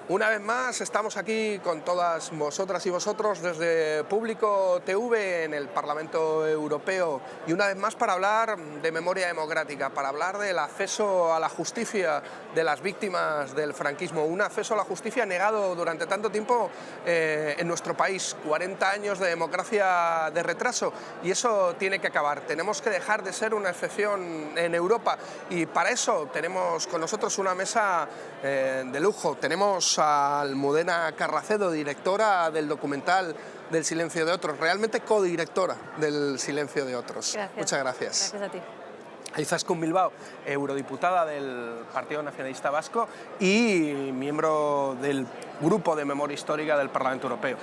Una vez más estamos aquí con todas vosotras y vosotros desde Público TV en el Parlamento Europeo y una vez más para hablar de memoria democrática, para hablar del acceso a la justicia de las víctimas del franquismo, un acceso a la justicia negado durante tanto tiempo en nuestro país, 40 años de democracia de retraso, y eso tiene que acabar. Tenemos que dejar de ser una excepción en Europa y para eso tenemos con nosotros una mesa de lujo. Tenemos a Almudena Carracedo, directora del documental del silencio de otros, realmente codirectora del silencio de otros. Gracias. Muchas gracias. Gracias a ti. A Izaskun Bilbao, eurodiputada del Partido Nacionalista Vasco y miembro del Grupo de Memoria Histórica del Parlamento Europeo.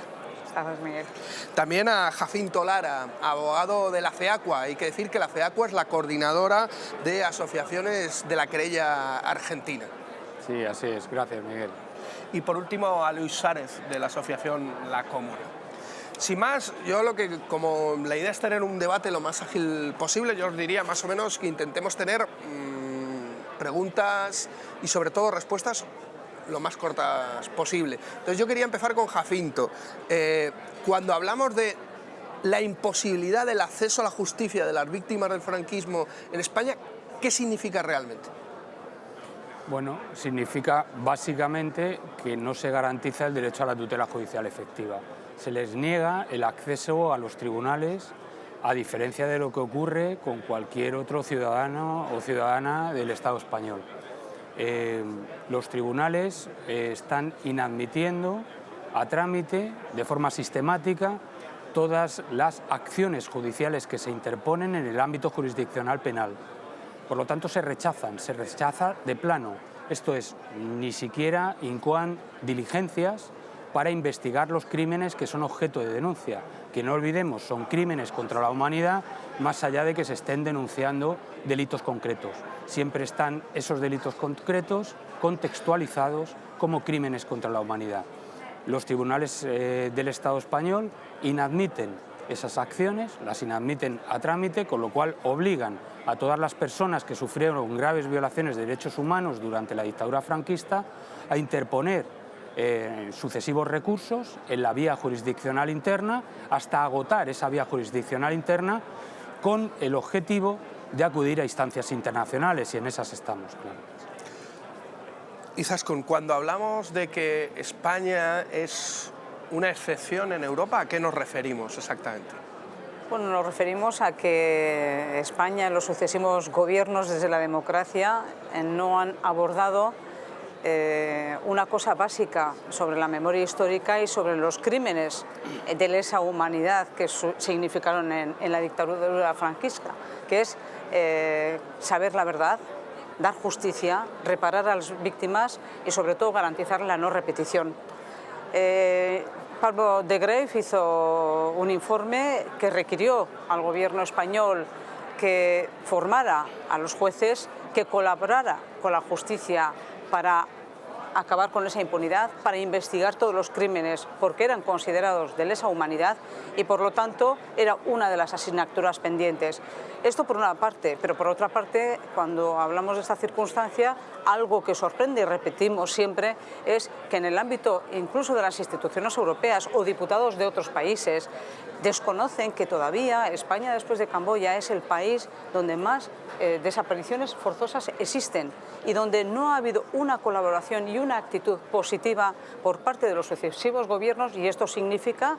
Estás, Miguel. También a Jacinto Lara, abogado de la FEACUA. Hay que decir que la FEACUA es la coordinadora de asociaciones de la querella argentina. Sí, así es. Gracias, Miguel. Y por último a Luis Sárez, de la asociación La Comuna. Sin más, yo como la idea es tener un debate lo más ágil posible, yo os diría más o menos que intentemos tener preguntas y sobre todo respuestas lo más cortas posible. Entonces yo quería empezar con Jacinto. Cuando hablamos de la imposibilidad del acceso a la justicia de las víctimas del franquismo en España, ¿qué significa realmente? Bueno, significa básicamente que no se garantiza el derecho a la tutela judicial efectiva. Se les niega el acceso a los tribunales, a diferencia de lo que ocurre con cualquier otro ciudadano o ciudadana del Estado español. Los tribunales están inadmitiendo a trámite de forma sistemática todas las acciones judiciales que se interponen en el ámbito jurisdiccional penal. Por lo tanto, se rechaza de plano. Esto es, ni siquiera incoan diligencias para investigar los crímenes que son objeto de denuncia, que no olvidemos son crímenes contra la humanidad, más allá de que se estén denunciando delitos concretos. Siempre están esos delitos concretos contextualizados como crímenes contra la humanidad. Los tribunales del Estado español inadmiten esas acciones, las inadmiten a trámite, con lo cual obligan a todas las personas que sufrieron graves violaciones de derechos humanos durante la dictadura franquista a interponer sucesivos recursos en la vía jurisdiccional interna hasta agotar esa vía jurisdiccional interna con el objetivo de acudir a instancias internacionales, y en esas estamos, claro. Izaskun, cuando hablamos de que España es una excepción en Europa, ¿a qué nos referimos exactamente? Bueno, nos referimos a que España, en los sucesivos gobiernos desde la democracia, no han abordado una cosa básica sobre la memoria histórica y sobre los crímenes de lesa humanidad que significaron en la dictadura franquista, que es saber la verdad, dar justicia, reparar a las víctimas y sobre todo garantizar la no repetición. Pablo de Greiff hizo un informe que requirió al gobierno español que formara a los jueces, que colaborara con la justicia para acabar con esa impunidad, para investigar todos los crímenes porque eran considerados de lesa humanidad y por lo tanto era una de las asignaturas pendientes. Esto por una parte, pero por otra parte, cuando hablamos de esta circunstancia, algo que sorprende y repetimos siempre es que en el ámbito incluso de las instituciones europeas o diputados de otros países desconocen que todavía España, después de Camboya, es el país donde más desapariciones forzosas existen y donde no ha habido una colaboración y una actitud positiva por parte de los sucesivos gobiernos, y esto significa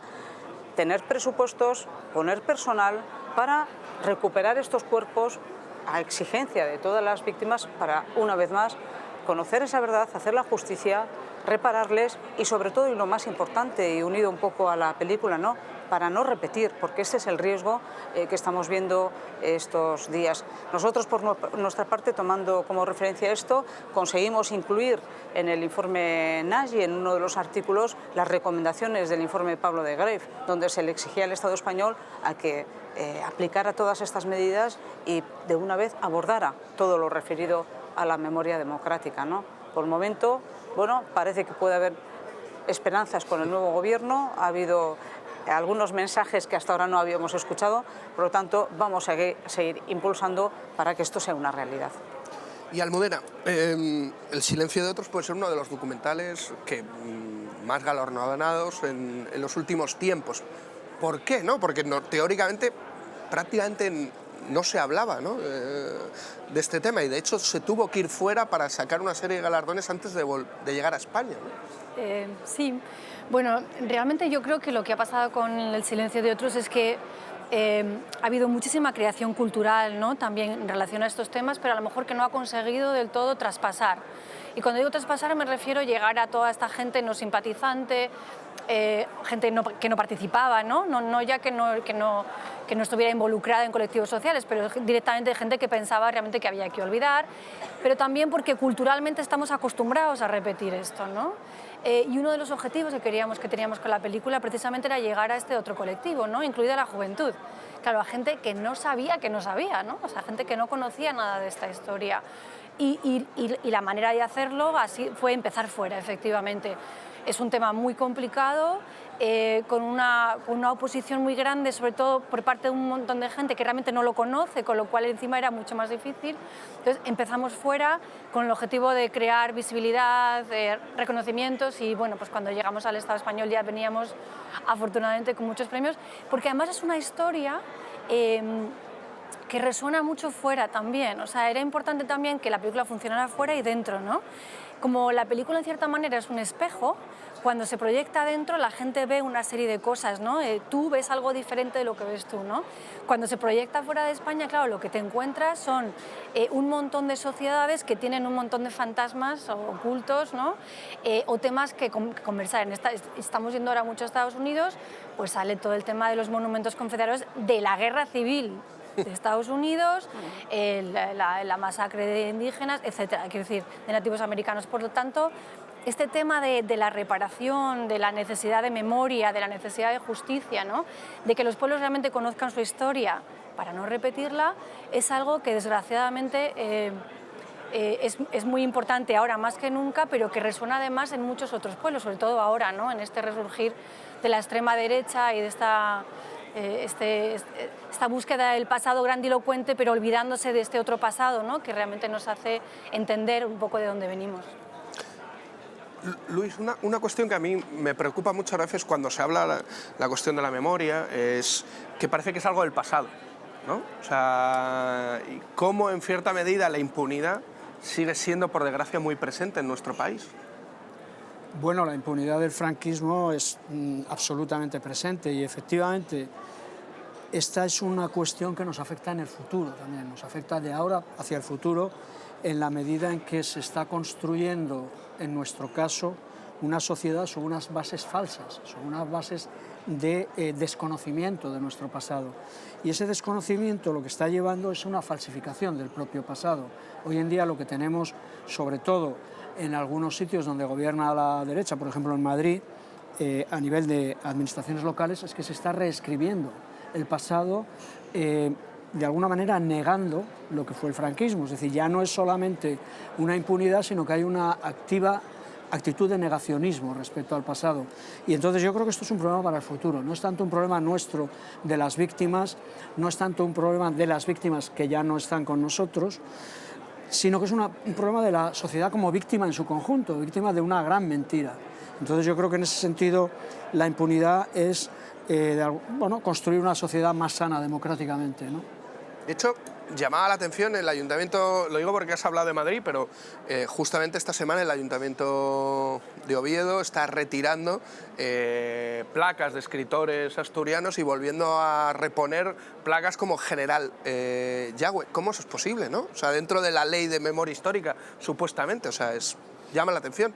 tener presupuestos, poner personal para recuperar estos cuerpos a exigencia de todas las víctimas para, una vez más, conocer esa verdad, hacer la justicia, repararles y sobre todo, y lo más importante, y unido un poco a la película, ¿no?, para no repetir, porque ese es el riesgo que estamos viendo estos días. Nosotros, por nuestra parte, tomando como referencia esto, conseguimos incluir en el informe Nagy, en uno de los artículos, las recomendaciones del informe de Pablo de Greiff, donde se le exigía al Estado español a que aplicara todas estas medidas y de una vez abordara todo lo referido a la memoria democrática, ¿no? Por el momento, bueno, parece que puede haber esperanzas con el nuevo gobierno, ha habido algunos mensajes que hasta ahora no habíamos escuchado, por lo tanto vamos a seguir impulsando para que esto sea una realidad. Y Almudena, El silencio de otros puede ser uno de los documentales que más galardonados en los últimos tiempos. ¿Por qué? ¿No? Porque teóricamente prácticamente no se hablaba, ¿no? De este tema, y de hecho se tuvo que ir fuera para sacar una serie de galardones antes de llegar a España, ¿no? Sí, bueno, realmente yo creo que lo que ha pasado con El silencio de otros es que ha habido muchísima creación cultural, ¿no? También en relación a estos temas, pero a lo mejor que no ha conseguido del todo traspasar. Y cuando digo traspasar me refiero a llegar a toda esta gente no simpatizante, gente que no participaba, no ya que no estuviera involucrada en colectivos sociales, pero directamente gente que pensaba realmente que había que olvidar, pero también porque culturalmente estamos acostumbrados a repetir esto, ¿no? Y uno de los objetivos que teníamos con la película precisamente era llegar a este otro colectivo, ¿no? Incluida la juventud. Claro, a gente que no sabía que no sabía, ¿no? O sea, gente que no conocía nada de esta historia. Y la manera de hacerlo así fue empezar fuera, efectivamente. Es un tema muy complicado, con una oposición muy grande, sobre todo por parte de un montón de gente que realmente no lo conoce, con lo cual encima era mucho más difícil. Entonces empezamos fuera con el objetivo de crear visibilidad, reconocimientos, y bueno, pues cuando llegamos al Estado español ya veníamos afortunadamente con muchos premios, porque además es una historia que resuena mucho fuera también. O sea, era importante también que la película funcionara fuera y dentro, ¿no? Como la película en cierta manera es un espejo, cuando se proyecta dentro la gente ve una serie de cosas, ¿no? Tú ves algo diferente de lo que ves tú, ¿no? Cuando se proyecta fuera de España, claro, lo que te encuentras son un montón de sociedades que tienen un montón de fantasmas ocultos, ¿no? O temas que conversar. Estamos yendo ahora mucho a Estados Unidos, pues sale todo el tema de los monumentos confederados de la guerra civil de Estados Unidos, la masacre de indígenas, etcétera, quiero decir, de nativos americanos. Por lo tanto, este tema de la reparación, de la necesidad de memoria, de la necesidad de justicia, ¿no? De que los pueblos realmente conozcan su historia para no repetirla, es algo que desgraciadamente es muy importante ahora más que nunca, pero que resuena además en muchos otros pueblos, sobre todo ahora, ¿no? En este resurgir de la extrema derecha y de esta búsqueda del pasado grandilocuente, pero olvidándose de este otro pasado, ¿no? Que realmente nos hace entender un poco de dónde venimos. Luis, una cuestión que a mí me preocupa muchas veces cuando se habla la cuestión de la memoria es que parece que es algo del pasado, ¿no? O sea, y cómo en cierta medida la impunidad sigue siendo, por desgracia, muy presente en nuestro país. Bueno, la impunidad del franquismo es absolutamente presente y efectivamente esta es una cuestión que nos afecta en el futuro también, nos afecta de ahora hacia el futuro en la medida en que se está construyendo, en nuestro caso, una sociedad sobre unas bases falsas, sobre unas bases de desconocimiento de nuestro pasado. Y ese desconocimiento lo que está llevando es una falsificación del propio pasado. Hoy en día lo que tenemos, sobre todo en algunos sitios donde gobierna la derecha, por ejemplo en Madrid, a nivel de administraciones locales, es que se está reescribiendo el pasado, de alguna manera negando lo que fue el franquismo. Es decir, ya no es solamente una impunidad, sino que hay una activa actitud de negacionismo respecto al pasado. Y entonces yo creo que esto es un problema para el futuro. No es tanto un problema nuestro de las víctimas, no es tanto un problema de las víctimas que ya no están con nosotros, sino que es un problema de la sociedad como víctima en su conjunto, víctima de una gran mentira. Entonces yo creo que en ese sentido la impunidad es construir una sociedad más sana democráticamente, ¿no? De hecho, llamaba la atención el Ayuntamiento, lo digo porque has hablado de Madrid, pero justamente esta semana el Ayuntamiento de Oviedo está retirando placas de escritores asturianos y volviendo a reponer placas como General Yagüe. ¿Cómo eso es posible, no? O sea, dentro de la ley de memoria histórica, supuestamente, o sea, llama la atención.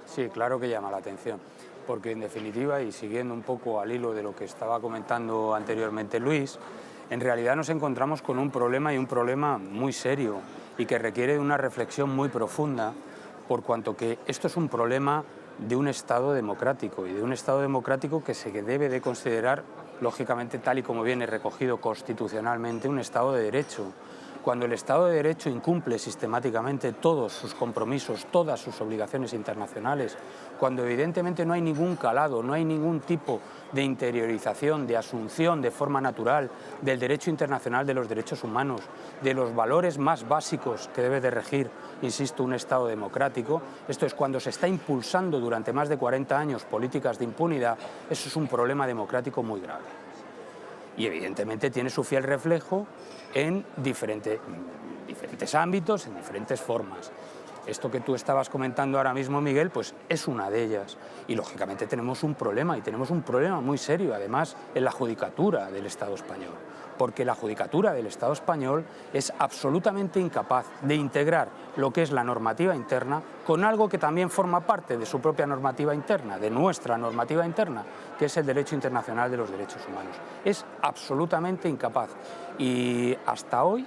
Sí, claro que llama la atención, porque en definitiva, y siguiendo un poco al hilo de lo que estaba comentando anteriormente Luis, en realidad nos encontramos con un problema, y un problema muy serio, y que requiere de una reflexión muy profunda, por cuanto que esto es un problema de un Estado democrático, y de un Estado democrático que se debe de considerar, lógicamente, tal y como viene recogido constitucionalmente, un Estado de Derecho. cuando el Estado de Derecho incumple sistemáticamente todos sus compromisos, todas sus obligaciones internacionales, cuando evidentemente no hay ningún calado, no hay ningún tipo de interiorización, de asunción de forma natural del derecho internacional de los derechos humanos, de los valores más básicos que debe de regir, insisto, un Estado democrático, esto es cuando se está impulsando durante más de 40 años políticas de impunidad, eso es un problema democrático muy grave. Y evidentemente tiene su fiel reflejo en diferentes ámbitos, en diferentes formas. Esto que tú estabas comentando ahora mismo, Miguel, pues es una de ellas. Y lógicamente tenemos un problema, y tenemos un problema muy serio, además, en la judicatura del Estado español. Porque la judicatura del Estado español es absolutamente incapaz de integrar lo que es la normativa interna con algo que también forma parte de su propia normativa interna, de nuestra normativa interna, que es el derecho internacional de los derechos humanos. Es absolutamente incapaz. Y hasta hoy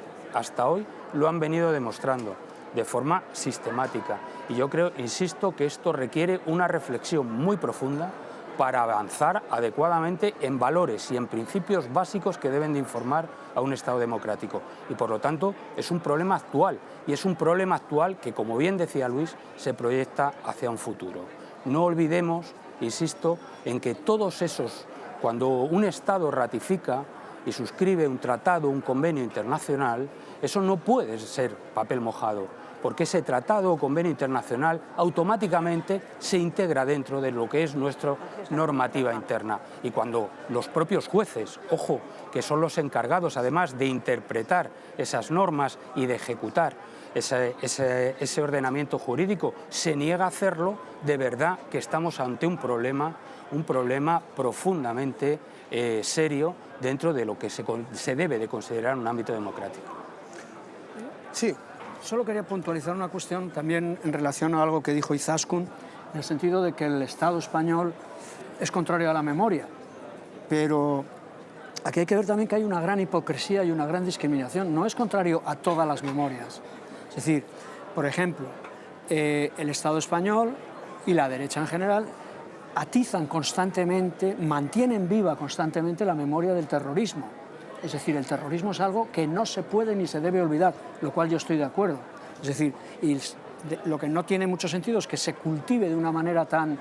lo han venido demostrando de forma sistemática. Y yo creo, insisto, que esto requiere una reflexión muy profunda para avanzar adecuadamente en valores y en principios básicos que deben de informar a un Estado democrático. Y por lo tanto es un problema actual, y es un problema actual que, como bien decía Luis, se proyecta hacia un futuro. No olvidemos, insisto, en que todos esos, cuando un Estado ratifica y suscribe un tratado, un convenio internacional, eso no puede ser papel mojado, porque ese tratado o convenio internacional automáticamente se integra dentro de lo que es nuestra normativa interna. Y cuando los propios jueces, ojo, que son los encargados además de interpretar esas normas y de ejecutar ese ordenamiento jurídico, se niega a hacerlo, de verdad que estamos ante un problema profundamente serio dentro de lo que se debe de considerar un ámbito democrático. Sí. Solo quería puntualizar una cuestión también en relación a algo que dijo Izaskun, en el sentido de que el Estado español es contrario a la memoria. Pero aquí hay que ver también que hay una gran hipocresía y una gran discriminación. No es contrario a todas las memorias. Es decir, por ejemplo, el Estado español y la derecha en general atizan constantemente, mantienen viva constantemente la memoria del terrorismo. Es decir, el terrorismo es algo que no se puede ni se debe olvidar, lo cual yo estoy de acuerdo. Es decir, lo que no tiene mucho sentido es que se cultive de una manera tan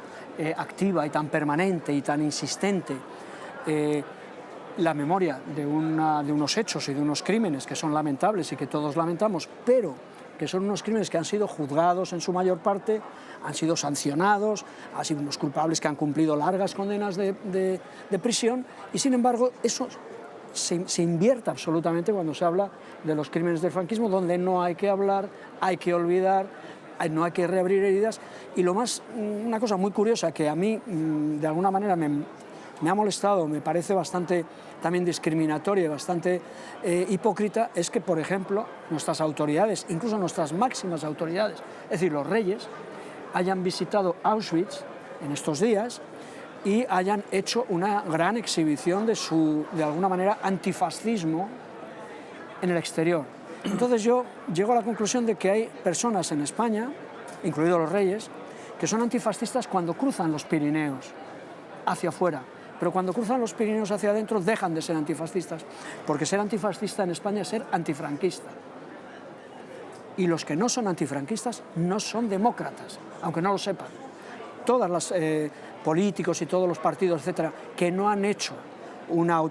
activa y tan permanente y tan insistente la memoria de unos hechos y de unos crímenes que son lamentables y que todos lamentamos, pero que son unos crímenes que han sido juzgados en su mayor parte, han sido sancionados, han sido unos culpables que han cumplido largas condenas de prisión, y sin embargo eso se invierta absolutamente cuando se habla de los crímenes del franquismo, donde no hay que hablar, hay que olvidar, no hay que reabrir heridas. Y una cosa muy curiosa que a mí de alguna manera me ha molestado, me parece bastante también discriminatoria y bastante hipócrita, es que, por ejemplo, nuestras autoridades, incluso nuestras máximas autoridades, es decir, los reyes, hayan visitado Auschwitz en estos días y hayan hecho una gran exhibición de alguna manera, antifascismo en el exterior. Entonces yo llego a la conclusión de que hay personas en España, incluidos los reyes, que son antifascistas cuando cruzan los Pirineos hacia afuera, pero cuando cruzan los Pirineos hacia adentro dejan de ser antifascistas, porque ser antifascista en España es ser antifranquista. Y los que no son antifranquistas no son demócratas, aunque no lo sepan. Todas las políticos y todos los partidos, etcétera, que no han hecho una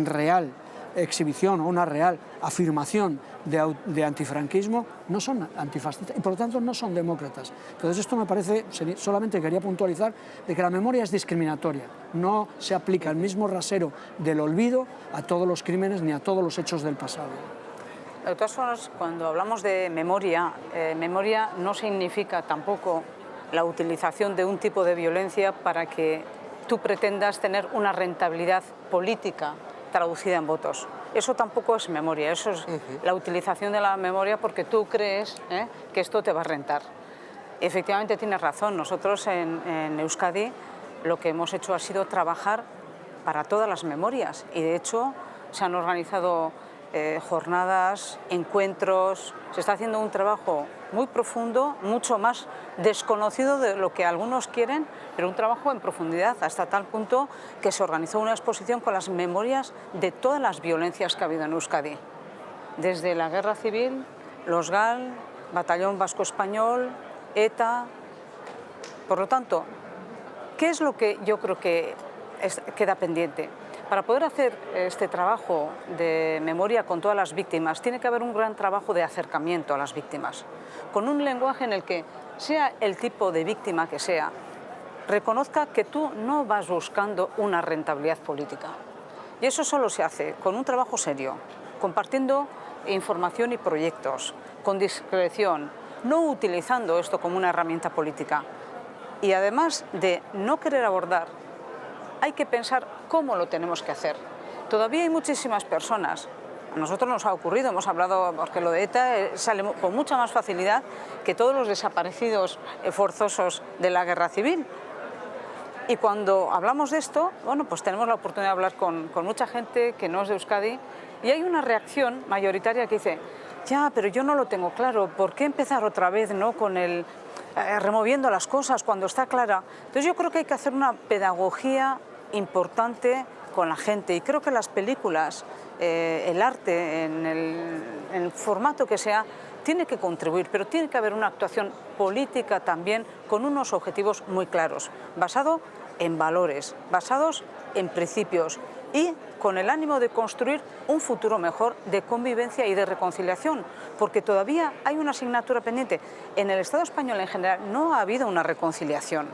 real exhibición o una real afirmación de antifranquismo, no son antifascistas y por lo tanto no son demócratas. Entonces esto me parece, solamente quería puntualizar, de que la memoria es discriminatoria, no se aplica el mismo rasero del olvido a todos los crímenes ni a todos los hechos del pasado. De todas formas, cuando hablamos de memoria, memoria no significa tampoco la utilización de un tipo de violencia para que tú pretendas tener una rentabilidad política traducida en votos. Eso tampoco es memoria, eso es la utilización de la memoria porque tú crees que esto te va a rentar. Efectivamente tienes razón, nosotros en Euskadi lo que hemos hecho ha sido trabajar para todas las memorias y de hecho se han organizado jornadas, encuentros, se está haciendo un trabajo muy profundo, mucho más desconocido de lo que algunos quieren, pero un trabajo en profundidad, hasta tal punto que se organizó una exposición con las memorias de todas las violencias que ha habido en Euskadi. desde la Guerra Civil, los GAL, Batallón Vasco Español, ETA. Por lo tanto, ¿qué es lo que yo creo que queda pendiente? Para poder hacer este trabajo de memoria con todas las víctimas, tiene que haber un gran trabajo de acercamiento a las víctimas, con un lenguaje en el que, sea el tipo de víctima que sea, reconozca que tú no vas buscando una rentabilidad política. Y eso solo se hace con un trabajo serio, compartiendo información y proyectos, con discreción, no utilizando esto como una herramienta política. Y además de no querer abordar, hay que pensar cómo lo tenemos que hacer. Todavía hay muchísimas personas, a nosotros nos ha ocurrido, hemos hablado, porque lo de ETA sale con mucha más facilidad que todos los desaparecidos forzosos de la Guerra Civil. Y cuando hablamos de esto, bueno, pues tenemos la oportunidad de hablar con mucha gente que no es de Euskadi, y hay una reacción mayoritaria que dice, ya, pero yo no lo tengo claro, ¿por qué empezar otra vez, ¿no?, con el removiendo las cosas cuando está clara? Entonces yo creo que hay que hacer una pedagogía importante con la gente, y creo que las películas, el arte, en el formato que sea, tiene que contribuir, pero tiene que haber una actuación política también con unos objetivos muy claros, basado en valores, basados en principios y con el ánimo de construir un futuro mejor de convivencia y de reconciliación, porque todavía hay una asignatura pendiente. En el Estado español en general no ha habido una reconciliación,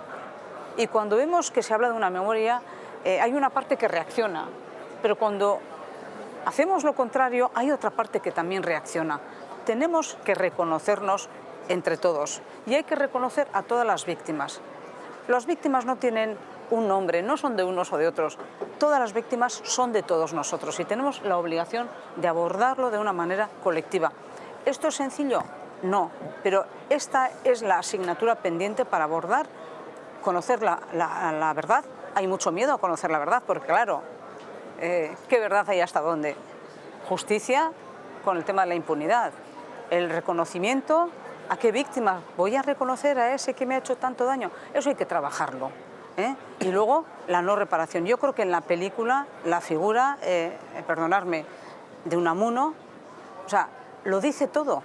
y cuando vemos que se habla de una memoria, hay una parte que reacciona, pero cuando hacemos lo contrario hay otra parte que también reacciona. Tenemos que reconocernos entre todos, y hay que reconocer a todas las víctimas. Las víctimas no tienen un nombre, no son de unos o de otros. Todas las víctimas son de todos nosotros y tenemos la obligación de abordarlo de una manera colectiva. ¿Esto es sencillo? No, pero esta es la asignatura pendiente para abordar, conocer la verdad. Hay mucho miedo a conocer la verdad, porque claro, ¿qué verdad hay hasta dónde? Justicia con el tema de la impunidad, el reconocimiento. ¿A qué víctima voy a reconocer? ¿A ese que me ha hecho tanto daño? Eso hay que trabajarlo, ¿eh? Y luego la no reparación. Yo creo que en la película la figura, perdonadme, de Unamuno, o sea, lo dice todo.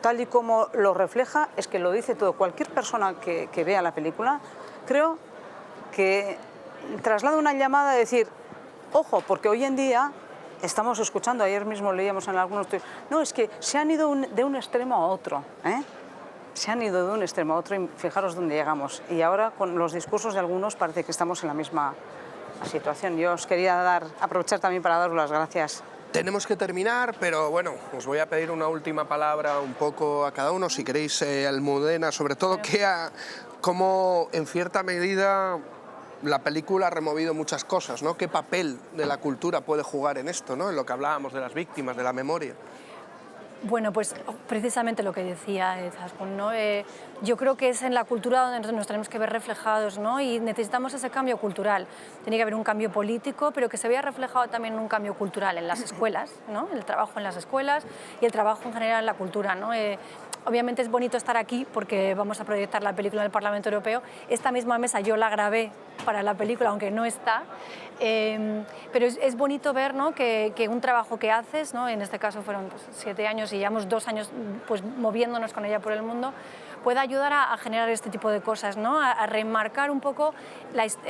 Tal y como lo refleja, es que lo dice todo. Cualquier persona que vea la película, creo que traslada una llamada de decir, ojo, porque hoy en día estamos escuchando, ayer mismo leíamos en algunos... No, es que se han ido de un extremo a otro, ¿eh? Se han ido de un extremo a otro y fijaros dónde llegamos. Y ahora con los discursos de algunos parece que estamos en la misma situación. Yo os quería aprovechar también para daros las gracias. Tenemos que terminar, pero bueno, os voy a pedir una última palabra un poco a cada uno, si queréis, Almudena, sobre todo, cómo en cierta medida la película ha removido muchas cosas, ¿no? ¿Qué papel de la cultura puede jugar en esto, ¿no?, en lo que hablábamos de las víctimas, de la memoria? Bueno, pues precisamente lo que decía Zaskun, ¿no? Yo creo que es en la cultura donde nos tenemos que ver reflejados, ¿no? Y necesitamos ese cambio cultural. Tiene que haber un cambio político, pero que se vea reflejado también en un cambio cultural en las escuelas, ¿no? El trabajo en las escuelas y el trabajo en general en la cultura, ¿no? Obviamente es bonito estar aquí porque vamos a proyectar la película en el Parlamento Europeo. Esta misma mesa yo la grabé para la película, aunque no está. Pero es bonito ver, ¿no?, que un trabajo que haces, ¿no?, en este caso fueron 7 años y llevamos 2 años pues, moviéndonos con ella por el mundo, pueda ayudar a generar este tipo de cosas, ¿no?, a remarcar un poco,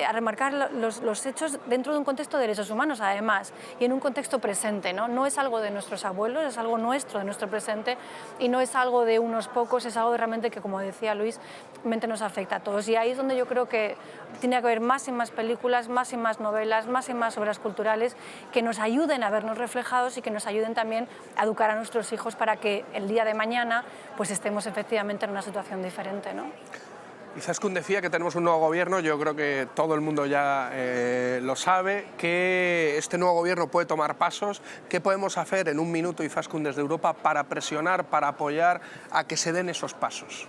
a remarcar los hechos dentro de un contexto de derechos humanos, además, y en un contexto presente, ¿no? No es algo de nuestros abuelos, es algo nuestro, de nuestro presente, y no es algo de unos pocos, es algo realmente que, como decía Luis, mente nos afecta a todos. Y ahí es donde yo creo que tiene que haber más y más películas, más y más novelas, más y más obras culturales que nos ayuden a vernos reflejados y que nos ayuden también a educar a nuestros hijos para que el día de mañana pues estemos efectivamente en una situación diferente, ¿no? Y Zaskun decía que tenemos un nuevo gobierno, yo creo que todo el mundo ya lo sabe, que este nuevo gobierno puede tomar pasos. ¿Qué podemos hacer en un minuto, Zaskun, desde Europa para presionar, para apoyar a que se den esos pasos?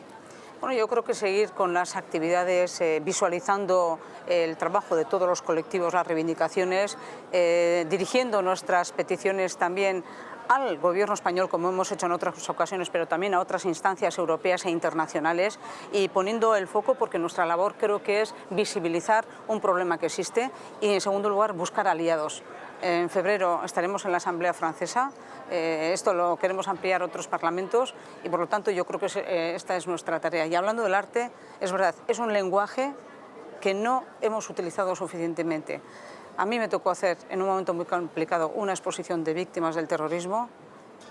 Bueno, yo creo que seguir con las actividades, visualizando el trabajo de todos los colectivos, las reivindicaciones, dirigiendo nuestras peticiones también al gobierno español, como hemos hecho en otras ocasiones, pero también a otras instancias europeas e internacionales, y poniendo el foco, porque nuestra labor creo que es visibilizar un problema que existe y, en segundo lugar, buscar aliados. En febrero estaremos en la Asamblea Francesa, esto lo queremos ampliar a otros parlamentos y, por lo tanto, yo creo que esta es nuestra tarea. Y hablando del arte, es verdad, es un lenguaje que no hemos utilizado suficientemente. A mí me tocó hacer, en un momento muy complicado, una exposición de víctimas del terrorismo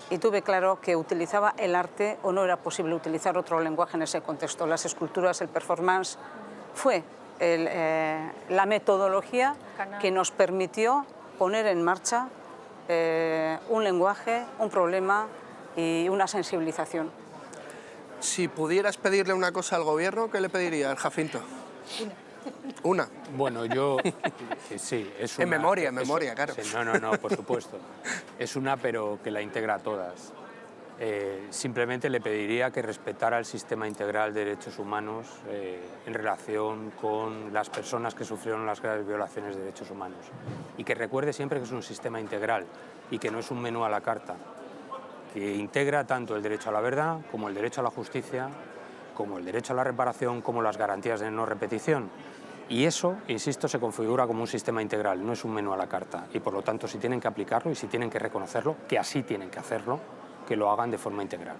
y tuve claro que utilizaba el arte o no era posible utilizar otro lenguaje en ese contexto. Las esculturas, el performance, fue la metodología que nos permitió poner en marcha un lenguaje, un problema y una sensibilización. Si pudieras pedirle una cosa al gobierno, ¿qué le pedirías, Jacinto? Una. Bueno, yo sí, es una. En memoria, claro. Sí, no, por supuesto. Es una, pero que la integra a todas. Simplemente le pediría que respetara el sistema integral de derechos humanos en relación con las personas que sufrieron las graves violaciones de derechos humanos. Y que recuerde siempre que es un sistema integral y que no es un menú a la carta, que integra tanto el derecho a la verdad como el derecho a la justicia, como el derecho a la reparación, como las garantías de no repetición. Y eso, insisto, se configura como un sistema integral, no es un menú a la carta. Y por lo tanto, si tienen que aplicarlo y si tienen que reconocerlo, que así tienen que hacerlo, que lo hagan de forma integral.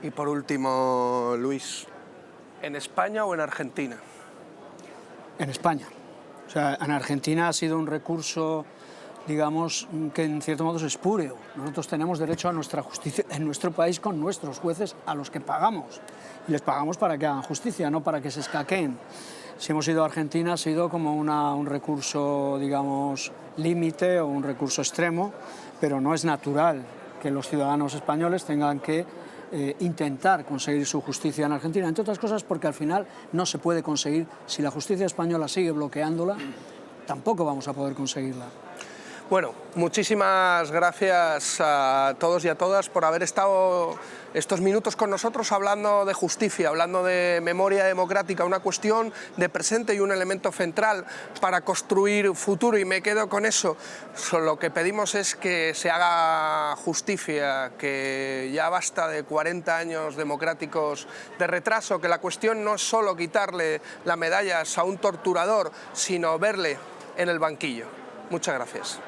Y por último, Luis, ¿en España o en Argentina? En España. O sea, en Argentina ha sido un recurso, digamos, que en cierto modo es espúreo. Nosotros tenemos derecho a nuestra justicia en nuestro país con nuestros jueces a los que pagamos. Y les pagamos para que hagan justicia, no para que se escaqueen. Si hemos ido a Argentina ha sido como un recurso, digamos, límite o un recurso extremo, pero no es natural que los ciudadanos españoles tengan que intentar conseguir su justicia en Argentina, entre otras cosas porque al final no se puede conseguir. Si la justicia española sigue bloqueándola, tampoco vamos a poder conseguirla. Bueno, muchísimas gracias a todos y a todas por haber estado estos minutos con nosotros hablando de justicia, hablando de memoria democrática, una cuestión de presente y un elemento central para construir futuro, y me quedo con eso. Lo que pedimos es que se haga justicia, que ya basta de 40 años democráticos de retraso, que la cuestión no es solo quitarle las medallas a un torturador, sino verle en el banquillo. Muchas gracias.